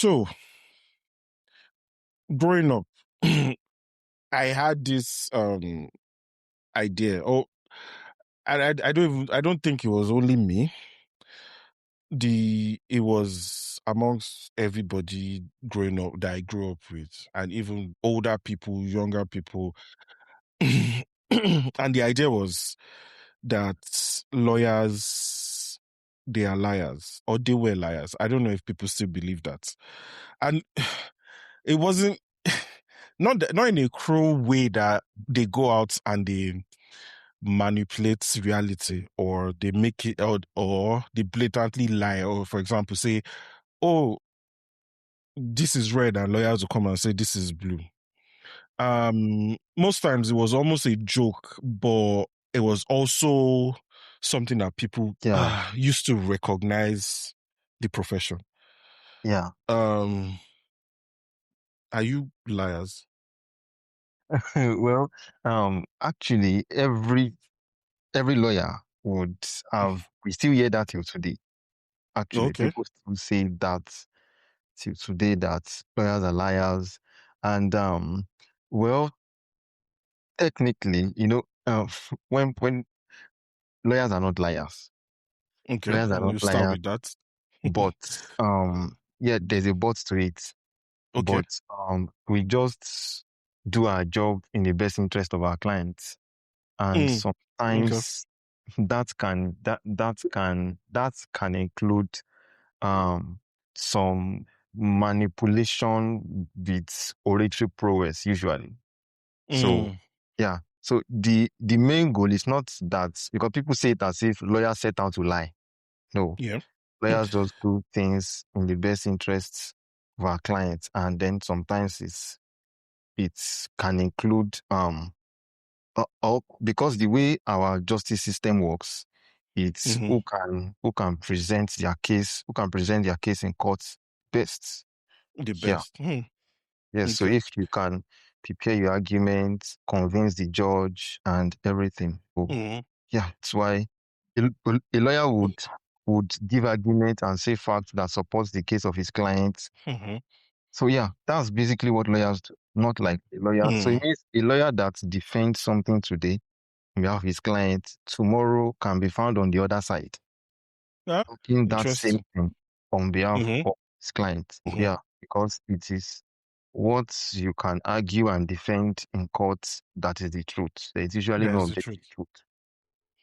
So, growing up, I had this idea. I don't think it was only me. It was amongst everybody growing up that I grew up with, and even older people, younger people. And the idea was that lawyers, they are liars, or they were liars. I don't know if people still believe that. And it wasn't not in a cruel way that they go out and they manipulate reality, or they make it out, or they blatantly lie, or for example say, oh, this is red, and lawyers will come and say this is blue. Most times it was almost a joke, but it was also something that people used to recognize the profession. Yeah. Are you liars? Well, actually, every lawyer would have. We still hear that till today. Actually, Okay. people still say that till today that lawyers are liars, and well, technically, when lawyers are not liars, Okay. lawyers are not You start liars, with that. but yeah, there's a but to it. Okay. But we just do our job in the best interest of our clients. And Okay. sometimes that can include some manipulation with oratory prowess usually. So yeah. So the main goal is not that, because people say it as if lawyers set out to lie. No. Yeah. Lawyers just do things in the best interests of our clients, and then sometimes it can include because the way our justice system works, it's who can present their case in court best. The Yeah. best. Yes. So Okay. if you can prepare your argument, convince the judge and everything. So yeah, that's why a lawyer would give argument and say facts that supports the case of his client. So yeah, that's basically what lawyers do, not like a lawyer. So it means a lawyer that defends something today on behalf of his client, tomorrow can be found on the other side, talking that same Interesting. thing on behalf of his client. Yeah, because it is what you can argue and defend in court that is the truth. There is usually That no is the objective truth.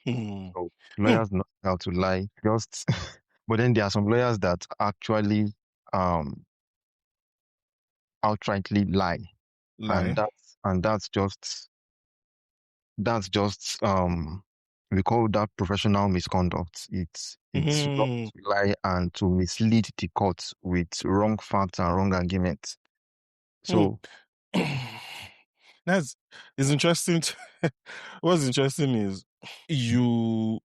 So lawyers know how to lie, just but then there are some lawyers that actually outrightly lie. And that's just we call that professional misconduct. It's wrong to lie and to mislead the court with wrong facts and wrong arguments. So it's interesting. What's interesting is your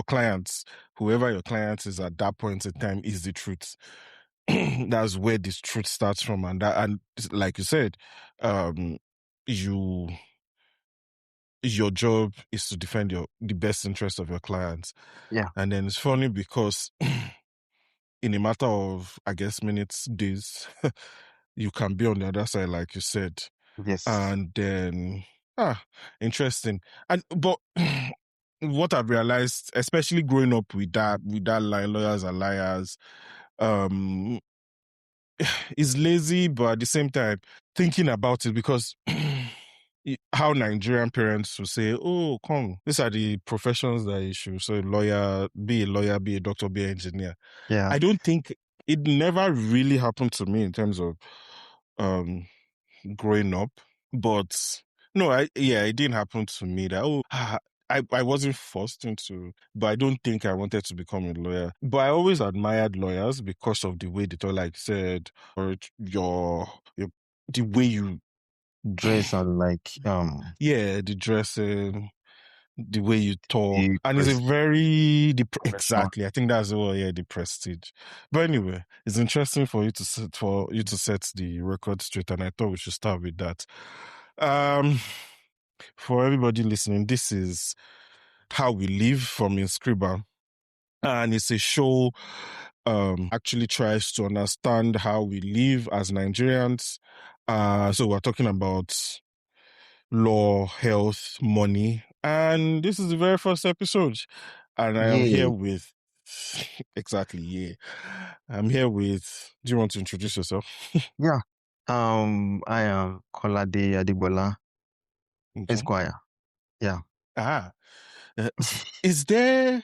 clients, whoever your client is at that point in time, is the truth. That's where this truth starts from, and like you said, your job is to defend the best interest of your clients. Yeah. And then it's funny because in a matter of, I guess, minutes, days, you can be on the other side, like you said. Yes. And then, interesting. But what I've realized, especially growing up with that line, lawyers are liars, is lazy, but at the same time, thinking about it, because how Nigerian parents will say, oh, come, these are the professions that you should. So be a lawyer, be a doctor, be an engineer. Yeah. I don't think it never really happened to me in terms of growing up. But no, it didn't happen to me that, I wasn't forced into, but I don't think I wanted to become a lawyer. But I always admired lawyers because of the way they talk, like said, or the way you dress and the dressing, the way you talk, the and it's a very professional. exactly. I think that's the prestige. But anyway, it's interesting for you to set the record straight, and I thought we should start with that. For everybody listening, this is how we live from Inskriba. and it's a show actually tries to understand how we live as Nigerians. So we're talking about law, health, money, and this is the very first episode. And I am here Yay. with exactly, yeah. I'm here with. Do you want to introduce yourself? Yeah. I am Kolade Adegbola, Okay. Esquire. Yeah. Is there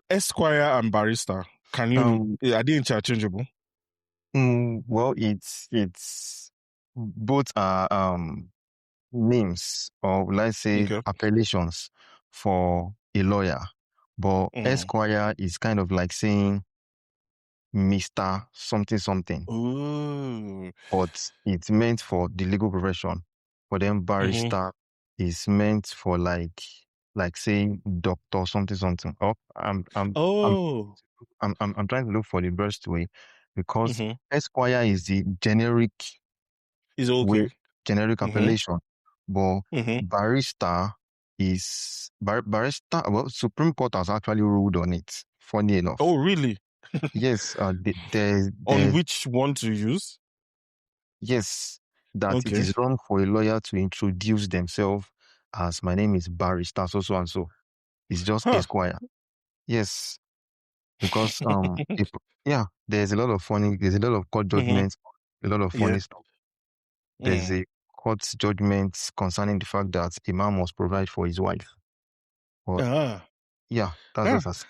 Esquire and Barrister? Can you are they interchangeable? Well, it's both are names, or let's say Okay. appellations for a lawyer. But Esquire is kind of like saying Mr. something something, Ooh. but it's meant for the legal profession. For them, barrister is meant for like saying doctor something something. Oh, Oh. I'm trying to look for the best way, because Mm-hmm. Esquire is the generic Is way, okay. generic Mm-hmm. appellation, but Mm-hmm. barrister is barrister. Well, Supreme Court has actually ruled on it. Funny enough, Oh, really? yes. On There's which one to use? yes, that it Okay. is wrong for a lawyer to introduce themselves as my name is barrister so so and so. It's just Huh. Esquire. Yes, because yeah, there's a lot of court Mm-hmm. judgments, a lot of Yeah. funny stuff. There's a court judgment concerning the fact that a man must provide for his wife. But Ah. yeah, that's Ah. just as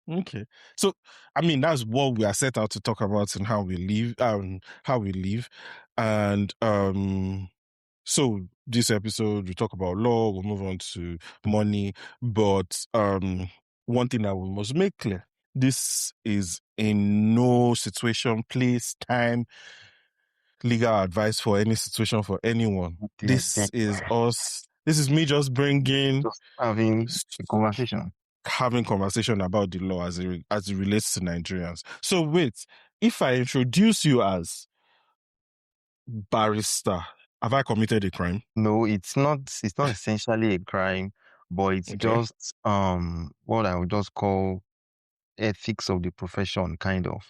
Okay. So, I mean, that's what we are set out to talk about and how we live, and so this episode we talk about law. We'll move on to money, but one thing that we must make clear: this is in no situation, place, time, legal advice for any situation for anyone. This is us. This is me just bringing, just having a conversation. having conversation about the law as it relates to Nigerians. So wait, if I introduce you as Barrister, have I committed a crime? No, it's not. It's not essentially a crime, but it's Okay. just what I would just call ethics of the profession, kind of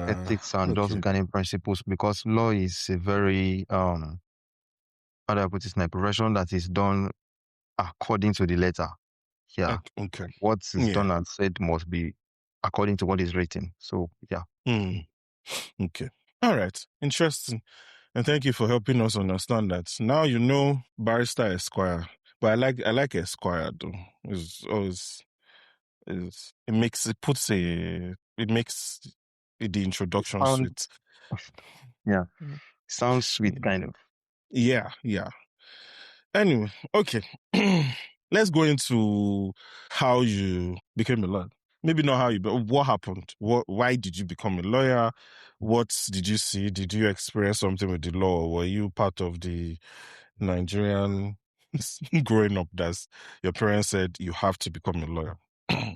ethics and just Okay. guiding principles. Because law is a very how do I put this? My profession that is done according to the letter. Yeah, Okay. what is Yeah. done and said must be according to what is written. So yeah. Okay. All right. Interesting. And thank you for helping us understand that. Now you know Barrister Esquire. But I like Esquire though. It's always it makes the introduction Sound sweet. yeah. Sounds sweet, kind of. Yeah, yeah. Anyway, okay. Let's go into how you became a lawyer. Maybe not how you, but what happened? Why did you become a lawyer? What did you see? Did you experience something with the law? Were you part of the Nigerian growing up that your parents said you have to become a lawyer?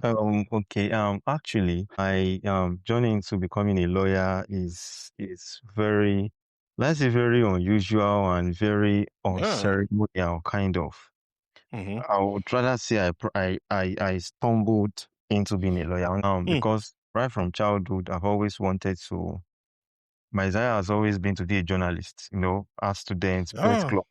Okay. Actually, my journey into becoming a lawyer is very, let's say, very unusual and very Yeah. unceremonial, kind of. Mm-hmm. I would rather say I stumbled into being a lawyer because right from childhood I've always wanted to. My desire has always been to be a journalist. As students, press Ah. club,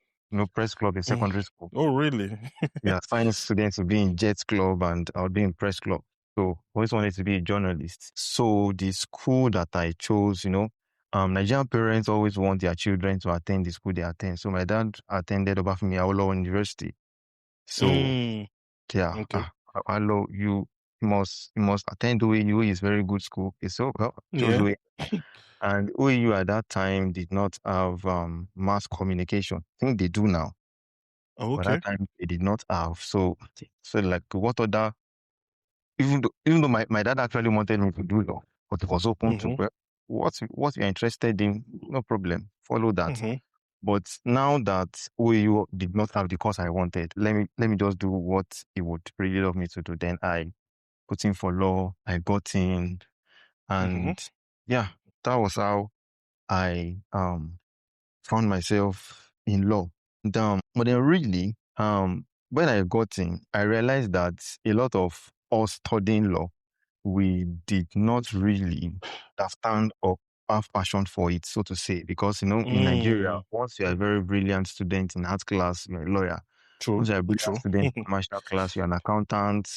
press club in secondary school. Oh, really? Yeah, finding students to be in Jets Club and I would be in Press Club. So always wanted to be a journalist. So the school that I chose, Nigerian parents always want their children to attend the school they attend. So my dad attended Obafemi Awolowo University. So yeah, Okay. Alo, you must attend OAU. Is very good school. Okay, so well, chose Yeah. OAU. And OAU at that time did not have mass communication. I think they do now. But Okay. that time they did not have. So like what other even though my dad actually wanted me to do law, but it was open to what you're interested in, no problem. Follow that. But now that OAU did not have the course I wanted, let me just do what he would really love me to do. Then I put in for law, I got in, and yeah, that was how I found myself in law. But then really, when I got in, I realized that a lot of us studying law, we did not really understand or have passion for it, so to say, because in Nigeria, Mm, once you're a very brilliant student in art class, you're a lawyer. true, Once you're a brilliant true. student in commercial class, you're an accountant,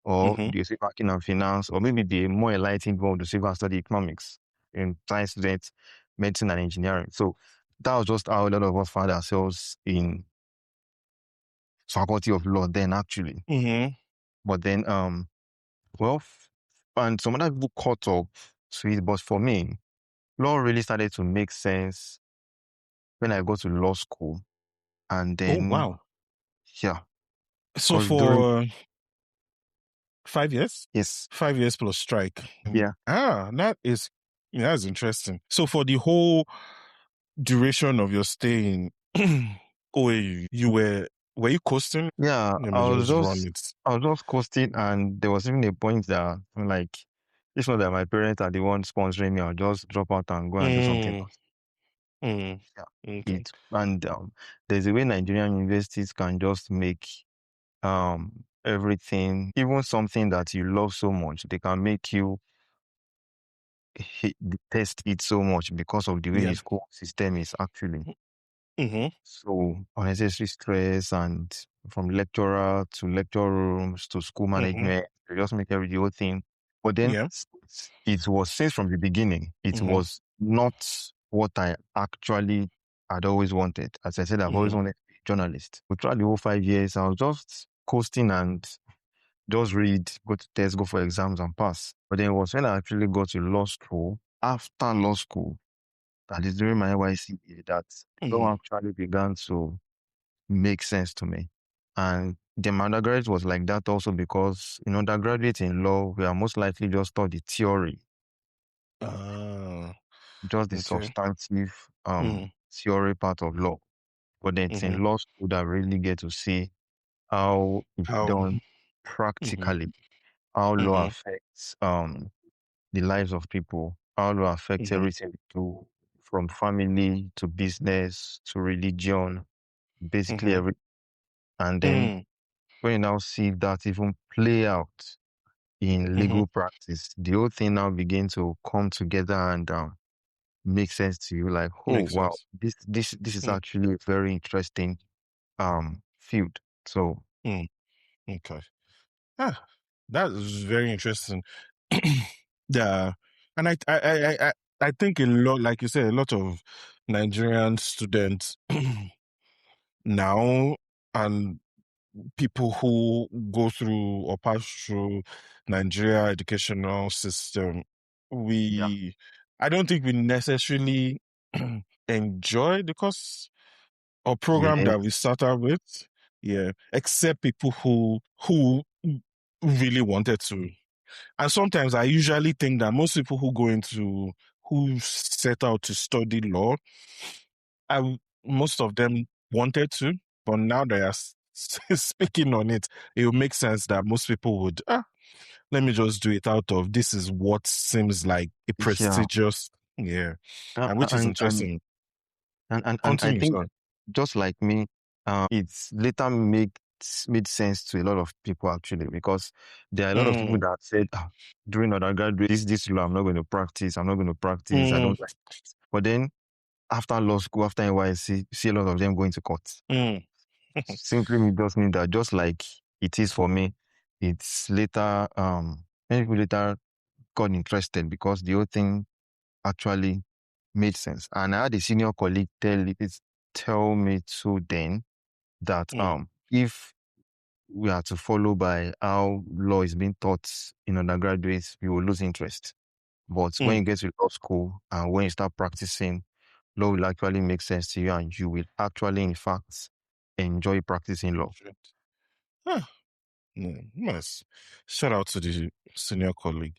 or Mm-hmm, you say banking and finance, or maybe the more enlightened one, the go and study economics in science students, medicine and engineering. So that was just how a lot of us found ourselves in faculty of law then, actually. mm-hmm, But then, well, and some other people caught up to it. But for me, law really started to make sense when I got to law school. And oh, then, wow. yeah, So because during, for 5 years? yes, 5 years plus strike. yeah, That is, yeah, that's interesting. So for the whole duration of your stay in OAU, were you coasting? yeah, Let me just run it. I was just coasting, and there was even a point that, like, it's not that my parents are the ones sponsoring me, I'll just drop out and go and do something Mm, else. mm, Yeah, okay. and there's a way Nigerian universities can just make everything, even something that you love so much, they can make you detest it so much because of the way Yeah. the school system is actually. Mm-hmm, So unnecessary stress, and from lecturer to lecture rooms to school mm-hmm, management, they just make every the whole thing. But then yeah. it was, since from the beginning, it Mm-hmm, was not what I actually had always wanted. As I said, I've always mm-hmm, wanted to be a journalist. But throughout the whole 5 years, I was just coasting and just read, go to tests, go for exams and pass. But then it was when I actually got to law school, after law school, that is during my NYC year, that mm-hmm. law actually began to make sense to me. And the undergraduate was like that also because in undergraduate in law, we are most likely just taught the theory, Ah, just the okay. substantive Mm-hmm, theory part of law. But then it's mm-hmm. in law school that I really get to see how it's How? done Mm-hmm, practically, how law mm-hmm, affects the lives of people, how law affects mm-hmm, everything we do, from family to business to religion, basically mm-hmm, every. And then mm, when you now see that even play out in mm-hmm. legal practice, the whole thing now begin to come together and make sense to you. Like, oh Makes wow, sense. this is Mm, actually a very interesting field. So mm, okay. Ah, that is very interesting. Yeah, and I think a lot, like you said, a lot of Nigerian students now and people who go through or pass through Nigeria educational system, yeah, I don't think we necessarily enjoy the course or program yes, that we started with. Yeah, except people who really wanted to. And sometimes I usually think that most people who set out to study law, most of them wanted to, but now they are speaking on it. It will make sense that most people would, let me just do it out of this is what seems like a yeah, prestigious, yeah, uh, and which is and and interesting. and I Continue, think sorry. just like me, it's later made sense to a lot of people actually, because there are a lot of people Mm, that said, during undergraduate, this law I'm not going to practice. I'm not going to practice. I mm, don't like it. But then after law school, after NYC, you see a lot of them going to court. mm, Simply me just mean that just like it is for me, it's later many people later got interested because the whole thing actually made sense. And I had a senior colleague tell me too then that mm, if we are to follow by how law is being taught in undergraduates, you will lose interest. But when mm. you get to law school and when you start practicing, law will actually make sense to you, and you will actually, in fact, enjoy practicing law. Ah, nice. Shout out to the senior colleague.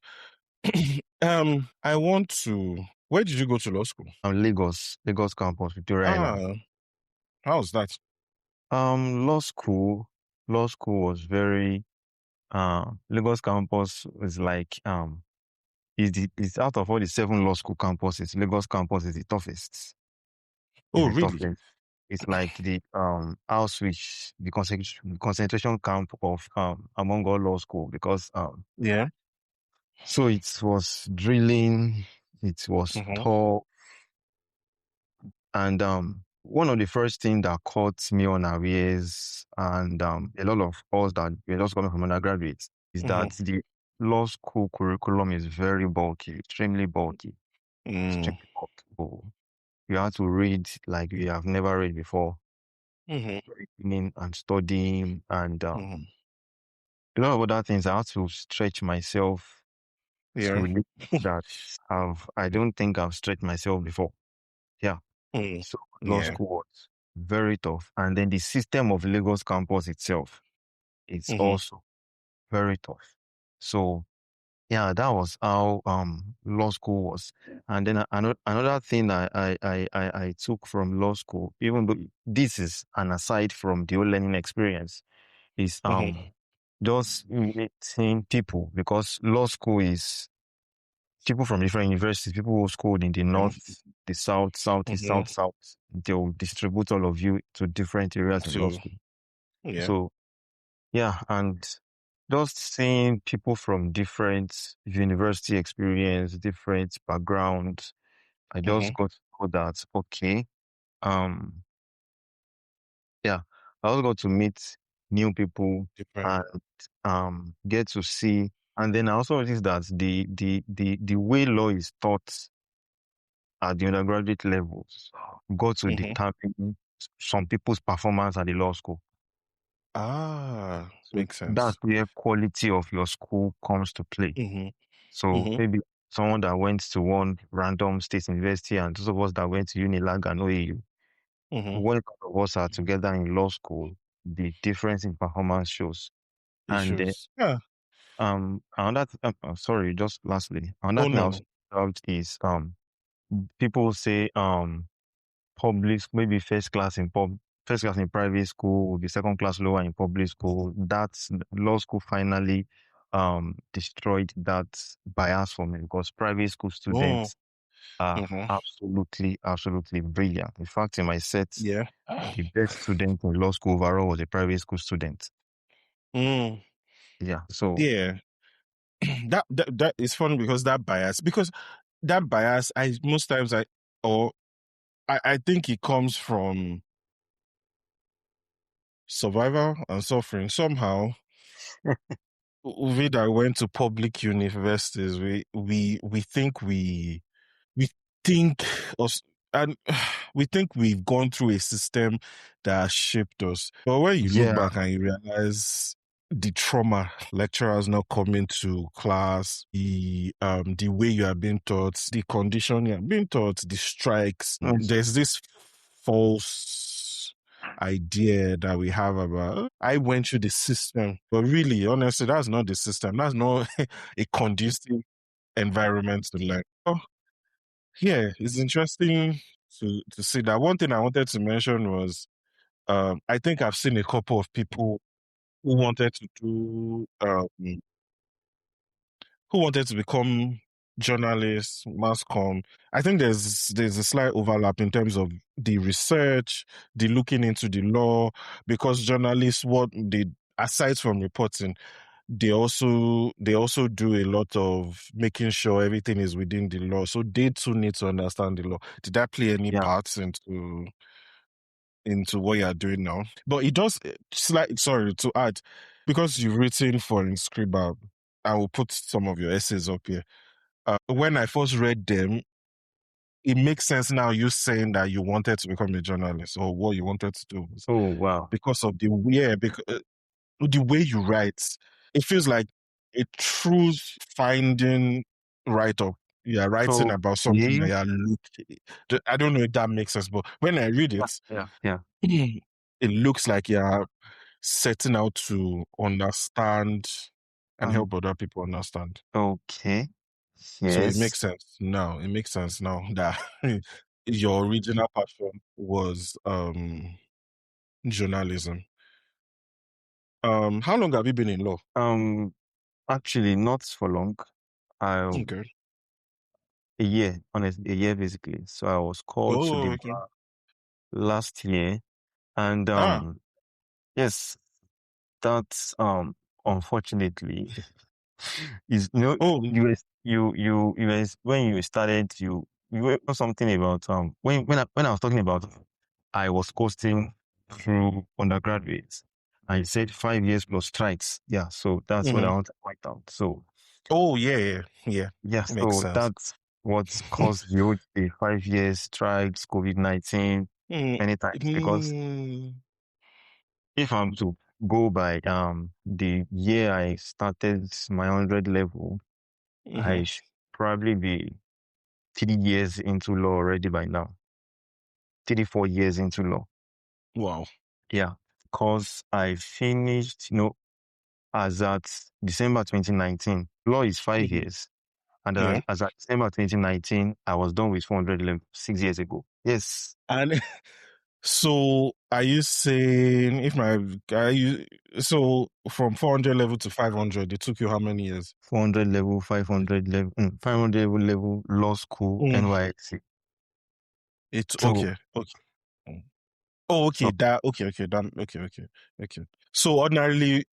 I want to. Where did you go to law school? Lagos campus, Victoria Island. Ah, how's that? Law school was very Lagos campus is like is out of all the 7 law school campuses, Lagos campus is the toughest. Is Oh, the really? toughest. It's like the Auschwitz, the concentration camp of among all law school because Yeah. so it was drilling, it was Mm-hmm. tough, and one of the first things that caught me unawares, and a lot of us that were just coming from undergraduates, is that Mm-hmm. the law school curriculum is very bulky, extremely bulky, Mm. extremely bulky. So you have to read like you have never read before, Mm-hmm. reading and studying, and Mm-hmm. a lot of other things. I have to stretch myself to Yeah. limits that I don't think I've stretched myself before. Yeah. Mm. So law Yeah. school was very tough. And then the system of Lagos campus itself is Mm-hmm. also very tough. So yeah, that was how law school was. And then another thing I took from law school, even though this is an aside from the whole learning experience, is Mm-hmm. just meeting people, because law school is people from different universities, people who schooled in the Yeah. north, the south, southeast, Mm-hmm. south, south. They'll distribute all of you to different areas in law So school. yeah. So yeah, and just seeing people from different university experience, different backgrounds, I Mm-hmm. just got to know that okay, um, yeah, I also got to meet new people Different. and get to see. And then I also noticed that the way law is taught at the undergraduate levels got to Mm-hmm. determine some people's performance at the law school. Ah, So makes that's sense. where quality of your school comes to play. Mm-hmm. So Mm-hmm. maybe someone that went to one random state university and those of us that went to Unilag and OAU, Mm-hmm. when all of us are together in law school, the difference in performance shows. And Issues. Yeah. sorry, just lastly, another Oh thing I no. also observed is people say public, maybe first class in private school, the second class lower in public school. That's law school finally destroyed that bias for me, because private school Oh. students are Mm-hmm. absolutely, absolutely brilliant. In fact, in my set, Yeah. the best student in law school overall was a private school student. Mm. Yeah. So Yeah. That is funny because that bias I most times I think it comes from survival and suffering. Somehow we that went to public universities, we think we think us and we think we've gone through a system that has shaped us. But when you look yeah, back and you realize the trauma, lecturers not coming to class, the way you are being taught, the condition you are being taught, the strikes, yes, there's this false idea that we have about I went through the system. But really, honestly, that's not the system. That's not a conducive environment to learn. Oh, yeah, it's interesting to see that. One thing I wanted to mention was I think I've seen a couple of people who wanted to do who wanted to become journalists, mass comm. I think there's a slight overlap in terms of the research, the looking into the law, because journalists what they aside from reporting, they also do a lot of making sure everything is within the law. So they too need to understand the law. Did that play any yeah. parts into what you're doing now? But it does sorry to add, because you've written for Inskriba, I will put some of your essays up here. When I first read them, it makes sense now you saying that you wanted to become a journalist or what you wanted to do was Oh wow. because of the way you write. It feels like a truth finding write up. You're writing about something that Okay. you're looking. I don't know if that makes sense, but when I read Yeah, it, yeah, yeah. it looks like you're setting out to understand and Um, help other people understand. okay. So it Yes. makes sense now. It makes sense now that your original passion was journalism. How long have you been in law? Um, Actually, not for long. I Okay. A year, honestly, a year basically. So I was called to Oh, the okay. bar last year, and Ah, yes, that's unfortunately is oh, when you started you were something about when I was talking about I was coasting through undergraduates. I said 5 years plus strikes. Yeah, so that's what I mhm. want to point out. So Oh, yeah, yeah, yeah. yeah, Makes so sense. that's what caused the 5 years strikes, COVID-19 Mm, many times. Because mm, if I'm to go by the year I started my 100 level, I mhm. should probably be 3 years into law already by now. 4 years into law. Wow. Yeah, because I finished, as at December 2019. Law is five Mhm. years. And Yeah. as at December 2019, I was done with 400 level 6 years ago. Yes, And so are you saying are you so from 400 level to 500, it took you how many years? 400 level, 500 level, 500 level law school, Mm, NYSC. it's So, okay. Okay. Mm. Oh, okay. so Okay. So ordinarily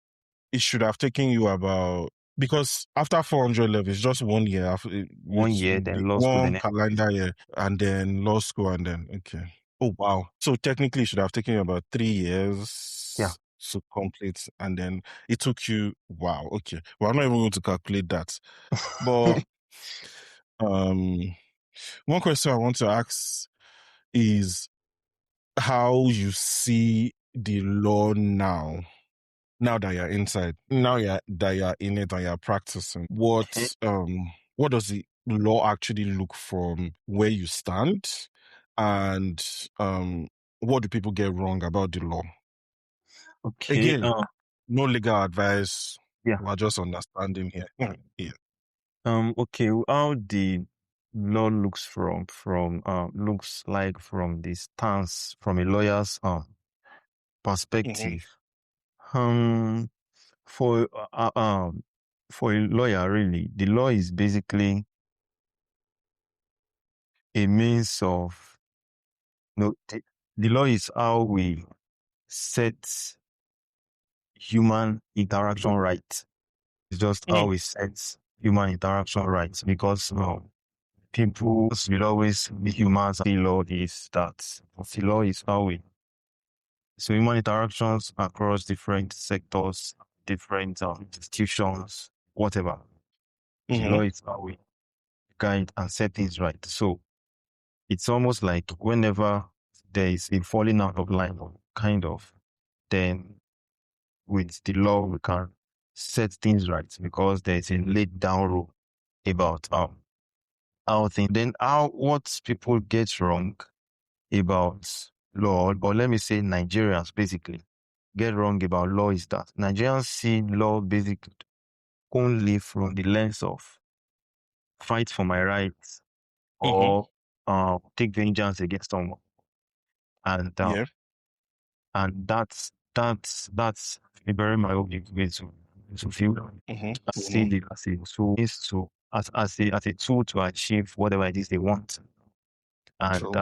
it should have taken you about because after 400 level, it's just 1 year. one It's year, then law school, one then calendar year, and then law school, and then okay. Oh wow! So technically, it should have taken you about 3 years yeah. to complete, and then it took you wow. Okay, well, I'm not even going to calculate that. But um, one question I want to ask is how you see the law now. Now that you're inside, that you're in it and you're practicing, what does the law actually look from where you stand, and what do people get wrong about the law? Okay. Again, no legal advice. Yeah. We're just understanding here. Yeah. Okay. How the law looks like from the stance from a lawyer's Mm-hmm. perspective. Um, for for a lawyer, really, the law is basically a means of the law is how we set human interaction right. It's just how we set human interaction rights because people will always be humans. The law is that the law is how we so human interactions across different sectors, different institutions, whatever. The Mm-hmm. law is how we guide and set things right. So it's almost like whenever there is a falling out of line, kind of, then with the law we can set things right because there's a laid down rule about how things. Then how what people get wrong about law, or let me say Nigerians basically get wrong about law is that Nigerians see law basically only from the lens of fight for my rights Mm-hmm. or take vengeance against someone, and Yeah. that's a very myopic way to feel. Mm-hmm. I see Mm-hmm. it as a tool is to as a tool to achieve whatever it is they want, and True.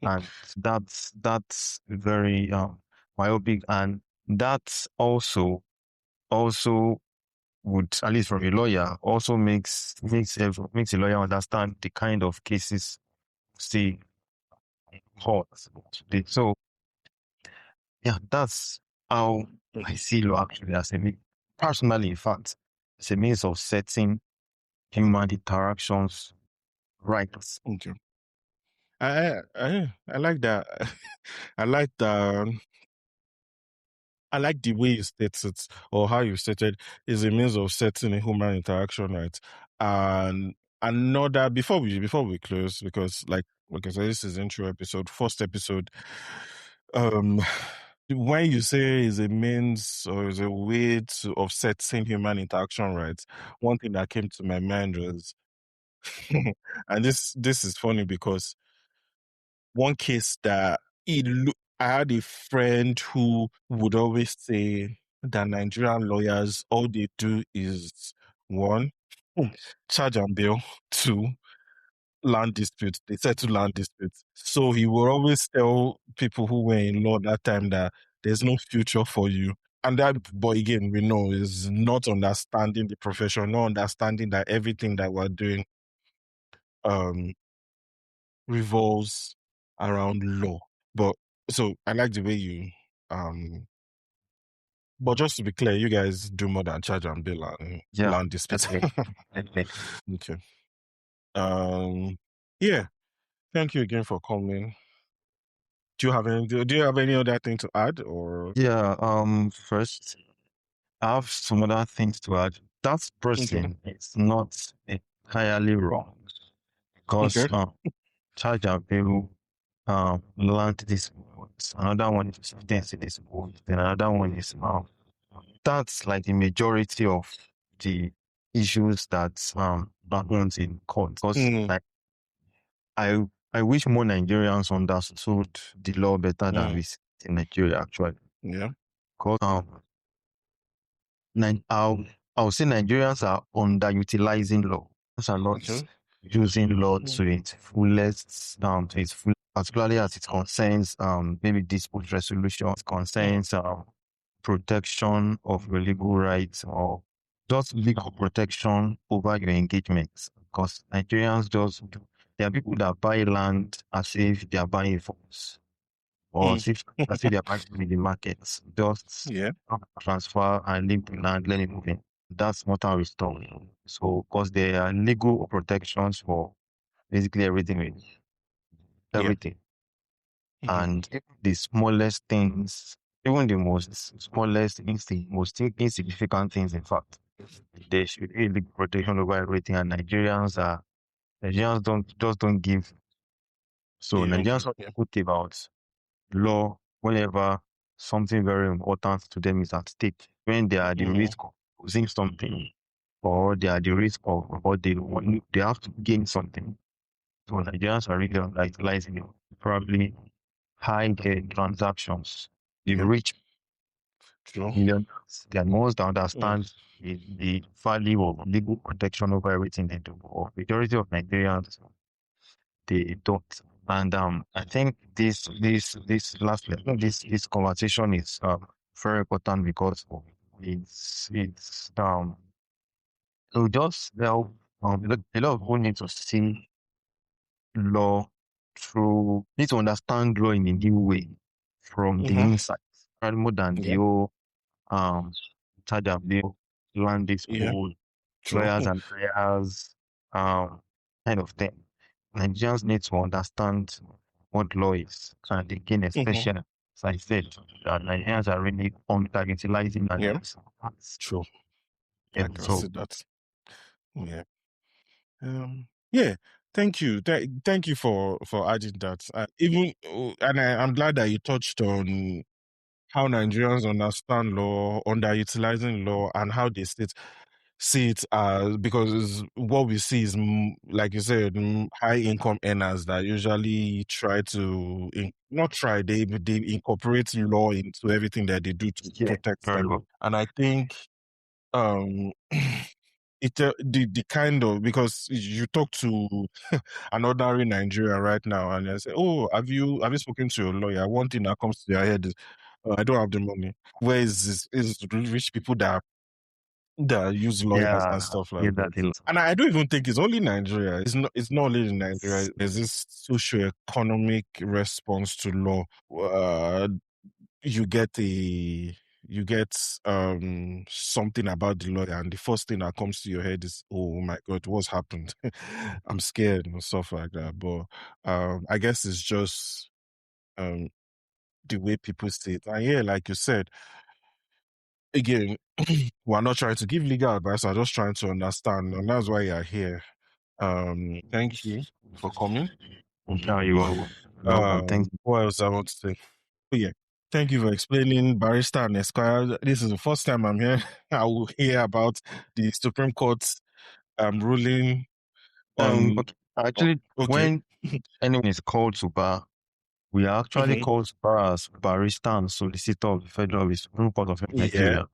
and that's very myopic, and that also would, at least from a lawyer, also makes a lawyer understand the kind of cases see hot. So yeah, that's how I see law actually as personally, in fact, it's a means of setting human interactions right. Okay. I like that. I like that. I like the way you state it or how you stated is a means of setting a human interaction, right? And another before we close, because like I said, this is intro episode, first episode. Um when you say is a means or is a way to of setting human interaction, right? One thing that came to my mind was and this is funny because one case that I had a friend who would always say that Nigerian lawyers, all they do is one, charge and bill, two, land disputes. They settle land disputes. So he will always tell people who were in law that time that there's no future for you. And that, but again, we know is not understanding the profession, not understanding that everything that we're doing revolves around law. But so I like the way you but just to be clear, you guys do more than charge and bill and land disputes. Okay. Yeah. Thank you again for coming. Do you have any other thing to add or? Yeah. First, I have some other things to add. That person is not entirely wrong because charge and bill land this once. Another one is substance this once. Then another one is that's like the majority of the issues that happens in court. Because like I wish more Nigerians understood the law better than we see in Nigeria actually. Yeah. Because I'll say Nigerians are underutilizing law. Are not using law to its fullest, particularly as it concerns maybe dispute resolution, concerns protection of your legal rights or just legal protection over your engagements. Because Nigerians there are people that buy land as if they are buying phones or as if they are buying in the markets. Just transfer and leave the land, let it move in. That's not how it's done. So, because there are legal protections for basically everything. Everything. And the smallest things, even the most smallest, most insignificant things, in fact, there should be legal protection over everything. And Nigerians don't give. So Nigerians are put about law whenever something very important to them is at stake. When they are at the risk of losing something, or they are at the risk of, or they have to gain something. So Nigerians are really utilizing it. Probably high transactions. The rich millions, they are most understand the value of legal protection over everything they do. Or majority of Nigerians, they don't. And I think this conversation is very important because it's it'll just help a lot of people need to see law need to understand law in a new way from the inside, rather more than the whole charge and bill, land dispute, lawyers and lawyers, kind of thing. Nigerians need to understand what law is, and again, especially as I said, that Nigerians are really underutilizing that. True. Yeah, I can see that. Yeah. Yeah. Thank you. Thank you for adding that. I'm glad that you touched on how Nigerians understand law, underutilizing law, and how they see it as, because what we see is, like you said, high income earners that usually try to they incorporate law into everything that they do to protect them. And I think the kind of, because you talk to an ordinary Nigerian right now and they say, "Oh, have you spoken to your lawyer?" One thing that comes to their head is, "I don't have the money." Where is rich people that use lawyers and stuff like that? And I don't even think it's only Nigeria. It's not only in Nigeria. There's this socio-economic response to law. You get something about the lawyer, and the first thing that comes to your head is, "Oh my God, what's happened?" I'm scared and stuff like that. But I guess it's just the way people see it. And yeah, like you said, again, we're not trying to give legal advice, we're just trying to understand, and that's why you're here. Thank you for coming. You're welcome. What else I want to say? Oh, yeah. Thank you for explaining Barrister and Esquire. This is the first time I'm here. I will hear about the Supreme Court's ruling on. Actually, when anyone is called to bar, we are actually called to bar as barrister and solicitor of the Federal Supreme Court of Nigeria.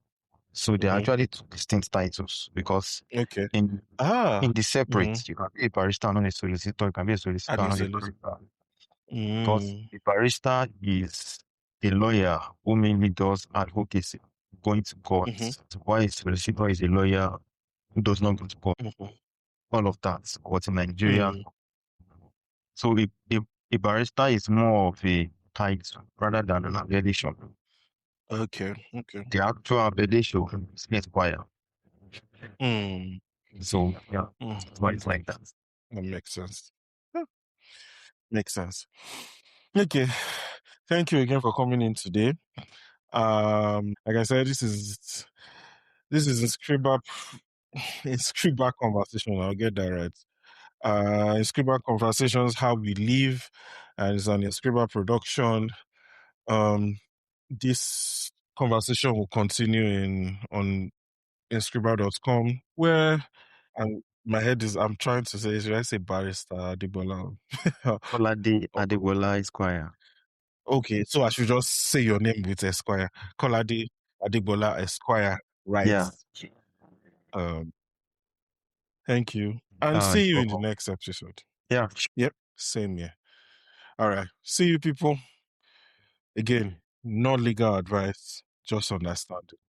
So they're actually two distinct titles because Okay. in the separate, you can be a barrister and not a solicitor. You can be a solicitor and not a barrister. Because the barrister is a lawyer who mainly does advocacy, going to court. While a solicitor is a lawyer who does not go to court. All of that. But in Nigeria, so a barrister is more of a title rather than an appellation. Okay. The actual appellation is Esquire. So yeah, that's why it's like that. That makes sense. Makes sense. Okay. Thank you again for coming in today. Like I said, this is Inskriba conversation. I'll get that right. Inskriba conversations, how we live, and it's an Inskriba production. This conversation will continue on Inskriba.com, where my head is, I'm trying to say, should I say Barrister Adegbola? Kolade Adegbola Esquire. Okay, so I should just say your name with Esquire. Kolade Adegbola Esquire, right? Yeah. Thank you. And see you in the next episode. Yeah. Yep, same here. All right. See you people. Again, not legal advice, just understanding.